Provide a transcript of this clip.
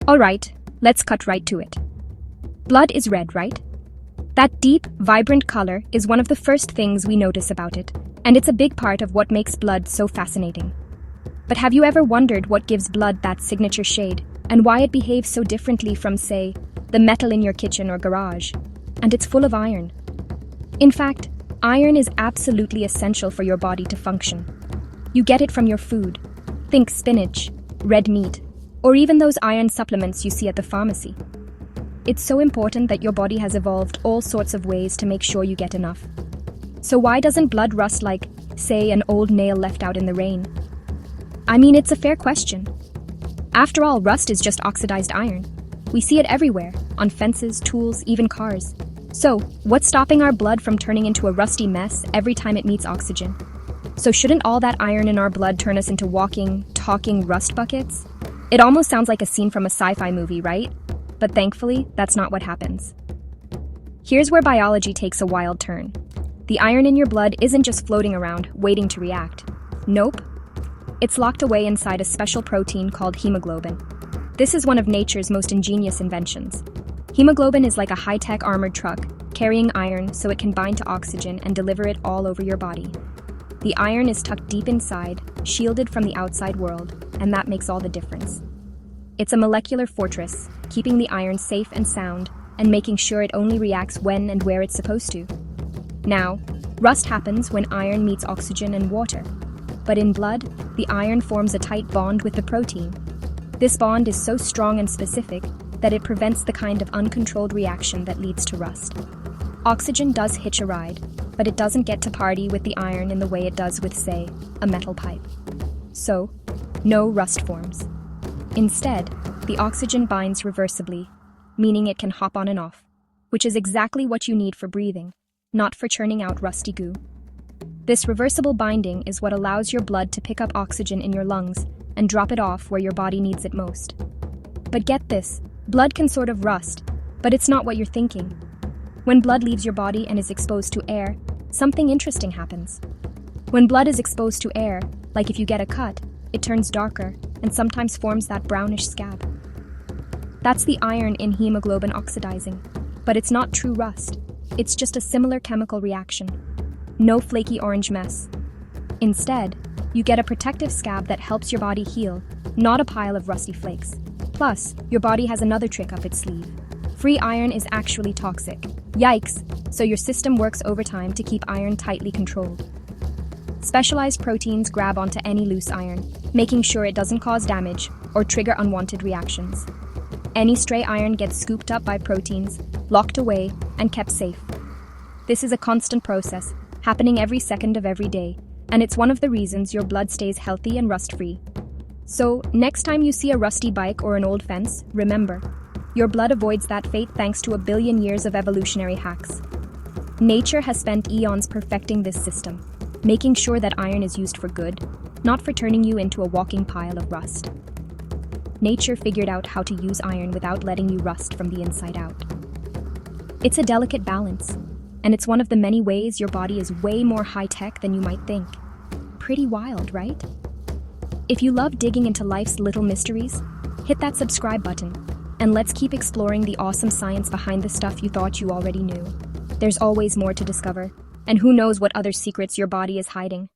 Alright, let's cut right to it. Blood is red, right? That deep, vibrant color is one of the first things we notice about it, and it's a big part of what makes blood so fascinating. But have you ever wondered what gives blood that signature shade, and why it behaves so differently from, say, the metal in your kitchen or garage? And it's full of iron. In fact, iron is absolutely essential for your body to function. You get it from your food. Think spinach, red meat, or even those iron supplements you see at the pharmacy. It's so important that your body has evolved all sorts of ways to make sure you get enough. So why doesn't blood rust like, say, an old nail left out in the rain? I mean, it's a fair question. After all, rust is just oxidized iron. We see it everywhere, on fences, tools, even cars. So, what's stopping our blood from turning into a rusty mess every time it meets oxygen? So shouldn't all that iron in our blood turn us into walking, talking rust buckets? It almost sounds like a scene from a sci-fi movie, right? But thankfully, that's not what happens. Here's where biology takes a wild turn. The iron in your blood isn't just floating around, waiting to react. Nope. It's locked away inside a special protein called hemoglobin. This is one of nature's most ingenious inventions. Hemoglobin is like a high-tech armored truck, carrying iron so it can bind to oxygen and deliver it all over your body. The iron is tucked deep inside, shielded from the outside world, and that makes all the difference. It's a molecular fortress, keeping the iron safe and sound, and making sure it only reacts when and where it's supposed to. Now, rust happens when iron meets oxygen and water. But in blood, the iron forms a tight bond with the protein. This bond is so strong and specific that it prevents the kind of uncontrolled reaction that leads to rust. Oxygen does hitch a ride, but it doesn't get to party with the iron in the way it does with, say, a metal pipe. So, no rust forms. Instead, the oxygen binds reversibly, meaning it can hop on and off, which is exactly what you need for breathing, not for churning out rusty goo. This reversible binding is what allows your blood to pick up oxygen in your lungs and drop it off where your body needs it most. But get this, blood can sort of rust, but it's not what you're thinking. When blood leaves your body and is exposed to air, something interesting happens. When blood is exposed to air, like if you get a cut, it turns darker and sometimes forms that brownish scab. That's the iron in hemoglobin oxidizing, but it's not true rust. It's just a similar chemical reaction. No flaky orange mess. Instead, you get a protective scab that helps your body heal, not a pile of rusty flakes. Plus, your body has another trick up its sleeve. Free iron is actually toxic. Yikes! So your system works overtime to keep iron tightly controlled. Specialized proteins grab onto any loose iron, making sure it doesn't cause damage or trigger unwanted reactions. Any stray iron gets scooped up by proteins, locked away, and kept safe. This is a constant process, happening every second of every day, and it's one of the reasons your blood stays healthy and rust-free. So, next time you see a rusty bike or an old fence, remember, your blood avoids that fate thanks to a billion years of evolutionary hacks. Nature has spent eons perfecting this system, making sure that iron is used for good, not for turning you into a walking pile of rust. Nature figured out how to use iron without letting you rust from the inside out. It's a delicate balance, and it's one of the many ways your body is way more high-tech than you might think. Pretty wild, right? If you love digging into life's little mysteries, hit that subscribe button, and let's keep exploring the awesome science behind the stuff you thought you already knew. There's always more to discover, and who knows what other secrets your body is hiding.